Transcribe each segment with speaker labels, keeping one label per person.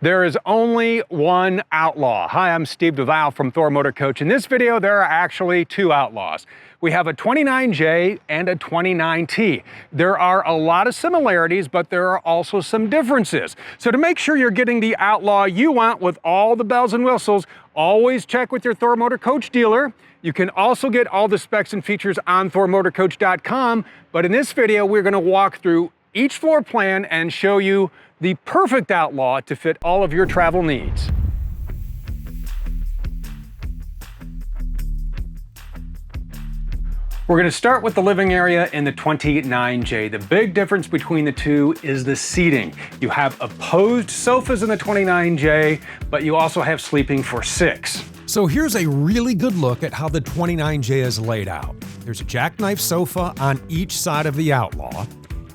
Speaker 1: There is only one Outlaw. Hi, I'm Steve DeVal from Thor Motor Coach. In this video, there are actually two Outlaws. We have a 29J and a 29T. There are a lot of similarities, but there are also some differences. So to make sure you're getting the Outlaw you want with all the bells and whistles, always check with your Thor Motor Coach dealer. You can also get all the specs and features on thormotorcoach.com. But in this video, we're going to walk through each floor plan and show you the perfect Outlaw to fit all of your travel needs. We're going to start with the living area in the 29J. The big difference between the two is the seating. You have opposed sofas in the 29J, but you also have sleeping for 6.
Speaker 2: So here's a really good look at how the 29J is laid out. There's a jackknife sofa on each side of the Outlaw,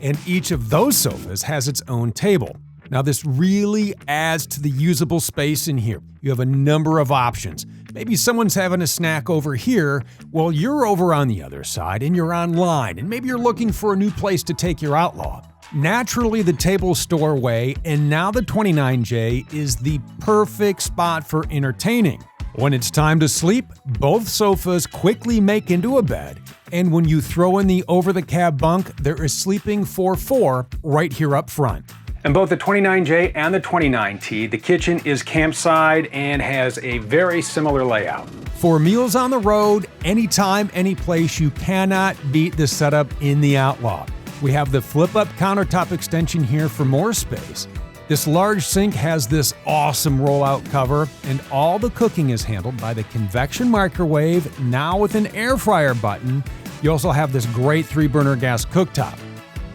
Speaker 2: and each of those sofas has its own table. Now this really adds to the usable space in here. You have a number of options. Maybe someone's having a snack over here while you're over on the other side and you're online, and maybe you're looking for a new place to take your Outlaw. Naturally, the tables store away, and now the 29J is the perfect spot for entertaining. When it's time to sleep, both sofas quickly make into a bed, and when you throw in the over-the-cab bunk, there is sleeping for 4 right here up front.
Speaker 1: In both the 29J and the 29T, the kitchen is campside and has a very similar layout.
Speaker 2: For meals on the road, anytime, any place, you cannot beat the setup in the Outlaw. We have the flip-up countertop extension here for more space. This large sink has this awesome rollout cover, and all the cooking is handled by the convection microwave, now with an air fryer button. You also have this great 3-burner gas cooktop.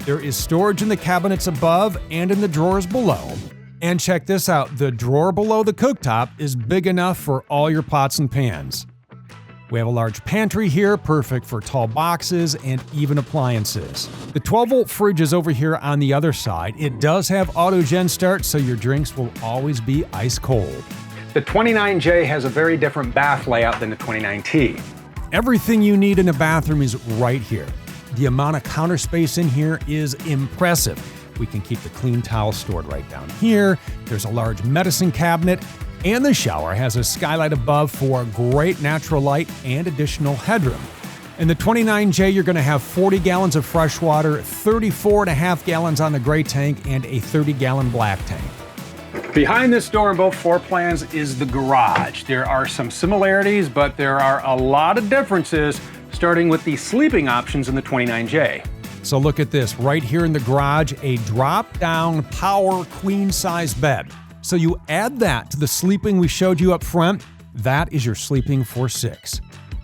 Speaker 2: There is storage in the cabinets above and in the drawers below. And check this out, the drawer below the cooktop is big enough for all your pots and pans. We have a large pantry here, perfect for tall boxes and even appliances. The 12-volt fridge is over here on the other side. It does have auto gen start, so your drinks will always be ice cold.
Speaker 1: The 29J has a very different bath layout than the 29T.
Speaker 2: Everything you need in a bathroom is right here. The amount of counter space in here is impressive. We can keep the clean towels stored right down here. There's a large medicine cabinet, and the shower has a skylight above for great natural light and additional headroom. In the 29J, you're going to have 40 gallons of fresh water, 34.5 gallons on the gray tank, and a 30-gallon black tank.
Speaker 1: Behind this door in both floor plans is the garage. There are some similarities, but there are a lot of differences, starting with the sleeping options in the 29J.
Speaker 2: So look at this, right here in the garage, a drop-down power queen-size bed. So you add that to the sleeping we showed you up front, that is your sleeping for 6.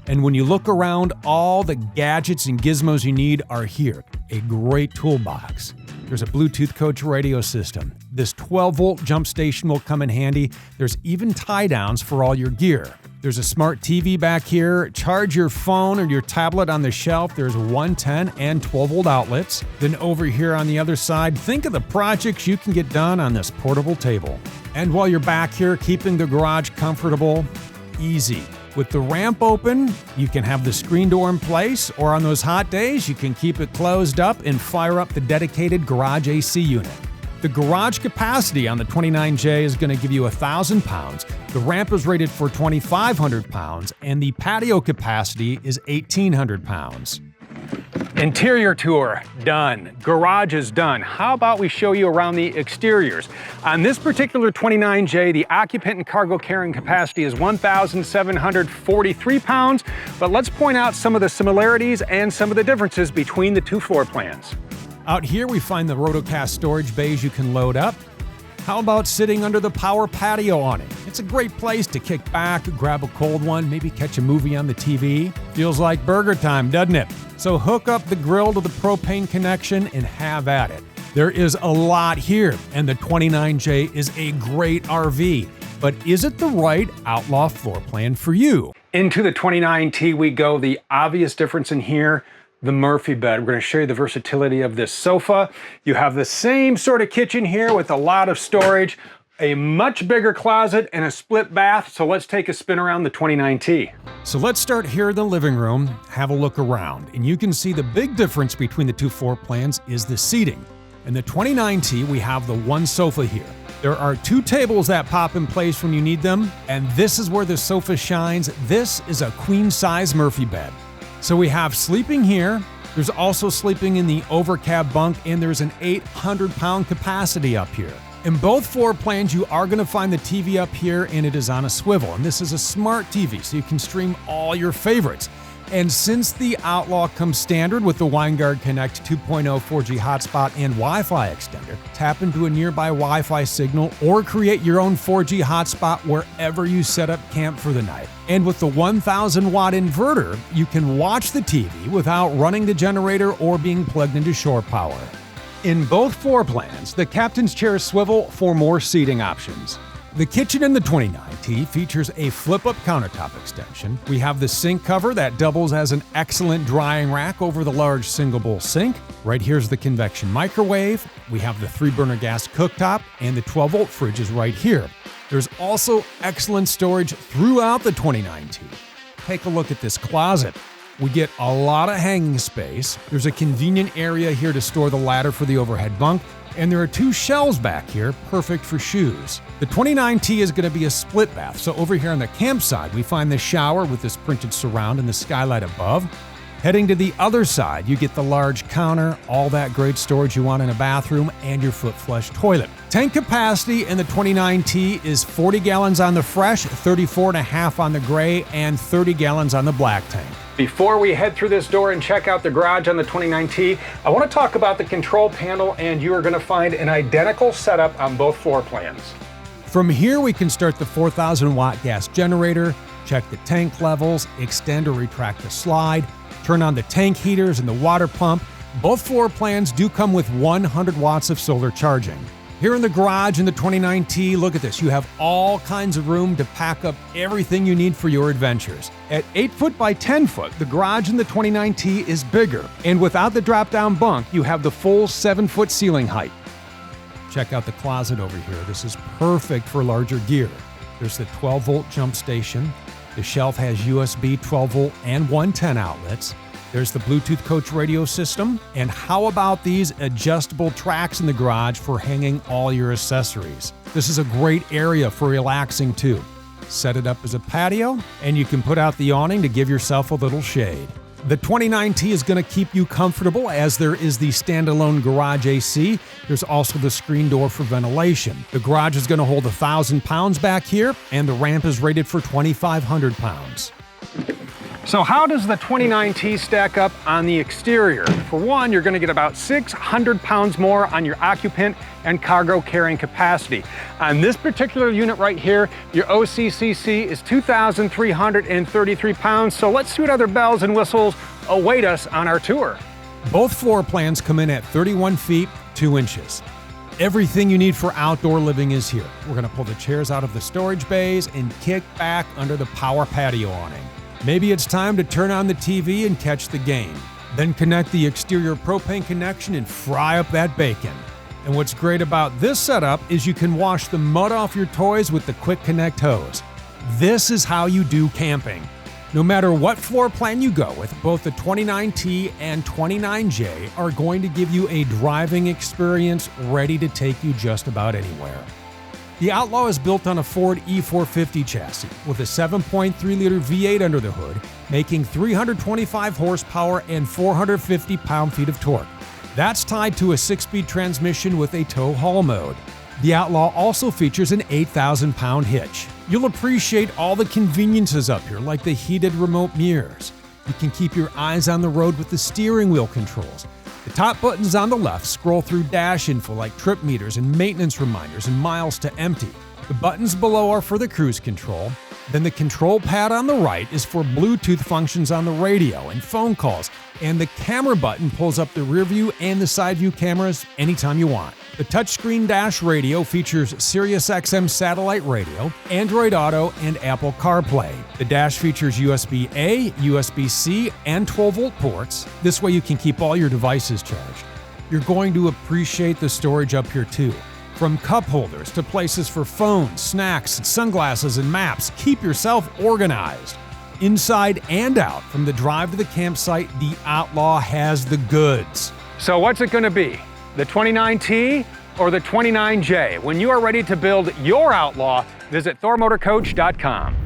Speaker 2: And when you look around, all the gadgets and gizmos you need are here. A great toolbox. There's a Bluetooth coach radio system. This 12-volt jump station will come in handy. There's even tie-downs for all your gear. There's a smart TV back here. Charge your phone or your tablet on the shelf. There's 110 and 12-volt outlets. Then over here on the other side, think of the projects you can get done on this portable table. And while you're back here, keeping the garage comfortable, easy. With the ramp open, you can have the screen door in place, or on those hot days, you can keep it closed up and fire up the dedicated garage AC unit. The garage capacity on the 29J is going to give you 1,000 pounds. The ramp is rated for 2,500 pounds, and the patio capacity is 1,800 pounds.
Speaker 1: Interior tour, done. Garage is done. How about we show you around the exteriors? On this particular 29J, the occupant and cargo carrying capacity is 1,743 pounds, but let's point out some of the similarities and some of the differences between the two floor plans.
Speaker 2: Out here we find the Rotocast storage bays you can load up. How about sitting under the power patio awning? It's a great place to kick back, grab a cold one, maybe catch a movie on the TV. Feels like burger time, doesn't it? So hook up the grill to the propane connection and have at it. There is a lot here, and the 29J is a great RV. But is it the right Outlaw floor plan for you?
Speaker 1: Into the 29T we go. The obvious difference in here, the Murphy bed. We're going to show you the versatility of this sofa. You have the same sort of kitchen here with a lot of storage, a much bigger closet, and a split bath. So let's take a spin around the 29T.
Speaker 2: So let's start here in the living room, have a look around, and you can see the big difference between the two floor plans is the seating. In the 29T, we have the one sofa here. There are 2 tables that pop in place when you need them, and this is where the sofa shines. This is a queen-size Murphy bed. So we have sleeping here. There's also sleeping in the overcab bunk, and there's an 800-pound capacity up here. In both floor plans, you are going to find the TV up here, and it is on a swivel. And this is a smart TV, so you can stream all your favorites. And since the Outlaw comes standard with the WineGuard Connect 2.0 4G hotspot and Wi-Fi extender, tap into a nearby Wi-Fi signal or create your own 4G hotspot wherever you set up camp for the night. And with the 1,000-watt inverter, you can watch the TV without running the generator or being plugged into shore power. In both floor plans, the captain's chairs swivel for more seating options. The kitchen in the 29T features a flip-up countertop extension. We have the sink cover that doubles as an excellent drying rack over the large single-bowl sink. Right here's the convection microwave. We have the 3-burner gas cooktop, and the 12-volt fridge is right here. There's also excellent storage throughout the 29T. Take a look at this closet. We get a lot of hanging space. There's a convenient area here to store the ladder for the overhead bunk, and there are 2 shelves back here, perfect for shoes. The 29T is going to be a split bath, so over here on the campsite, we find the shower with this printed surround and the skylight above. Heading to the other side, you get the large counter, all that great storage you want in a bathroom, and your foot flush toilet. Tank capacity in the 29T is 40 gallons on the fresh, 34.5 on the gray, and 30 gallons on the black tank.
Speaker 1: Before we head through this door and check out the garage on the 29T, I want to talk about the control panel, and you are going to find an identical setup on both floor plans.
Speaker 2: From here, we can start the 4,000-watt gas generator, check the tank levels, extend or retract the slide, turn on the tank heaters and the water pump. Both floor plans do come with 100 watts of solar charging. Here in the garage in the 29T, look at this. You have all kinds of room to pack up everything you need for your adventures. At 8 foot by 10 foot, the garage in the 29T is bigger. And without the drop-down bunk, you have the full 7-foot ceiling height. Check out the closet over here. This is perfect for larger gear. There's the 12-volt jump station. The shelf has USB 12-volt and 110 outlets. There's the Bluetooth Coach radio system. And how about these adjustable tracks in the garage for hanging all your accessories? This is a great area for relaxing too. Set it up as a patio, and you can put out the awning to give yourself a little shade. The 29T is going to keep you comfortable as there is the standalone garage AC. There's also the screen door for ventilation. The garage is going to hold 1,000 pounds back here, and the ramp is rated for 2,500 pounds.
Speaker 1: So how does the 29T stack up on the exterior? For one, you're going to get about 600 pounds more on your occupant and cargo carrying capacity. On this particular unit right here, your OCCC is 2,333 pounds. So let's see what other bells and whistles await us on our tour.
Speaker 2: Both floor plans come in at 31 feet, 2 inches. Everything you need for outdoor living is here. We're going to pull the chairs out of the storage bays and kick back under the power patio awning. Maybe it's time to turn on the TV and catch the game. Then connect the exterior propane connection and fry up that bacon. And what's great about this setup is you can wash the mud off your toys with the Quick Connect hose. This is how you do camping. No matter what floor plan you go with, both the 29T and 29J are going to give you a driving experience ready to take you just about anywhere. The Outlaw is built on a Ford E450 chassis with a 7.3-liter V8 under the hood, making 325 horsepower and 450 pound-feet of torque. That's tied to a 6-speed transmission with a tow-haul mode. The Outlaw also features an 8,000-pound hitch. You'll appreciate all the conveniences up here, like the heated remote mirrors. You can keep your eyes on the road with the steering wheel controls. The top buttons on the left scroll through dash info like trip meters and maintenance reminders and miles to empty. The buttons below are for the cruise control. Then the control pad on the right is for Bluetooth functions on the radio and phone calls. And the camera button pulls up the rear view and the side view cameras anytime you want. The touchscreen dash radio features Sirius XM satellite radio, Android Auto, and Apple CarPlay. The dash features USB-A, USB-C, and 12-volt ports. This way you can keep all your devices charged. You're going to appreciate the storage up here too. From cup holders to places for phones, snacks, sunglasses, and maps, keep yourself organized. Inside and out, from the drive to the campsite, the Outlaw has the goods.
Speaker 1: So what's it going to be? The 29T or the 29J. When you are ready to build your Outlaw, visit thormotorcoach.com.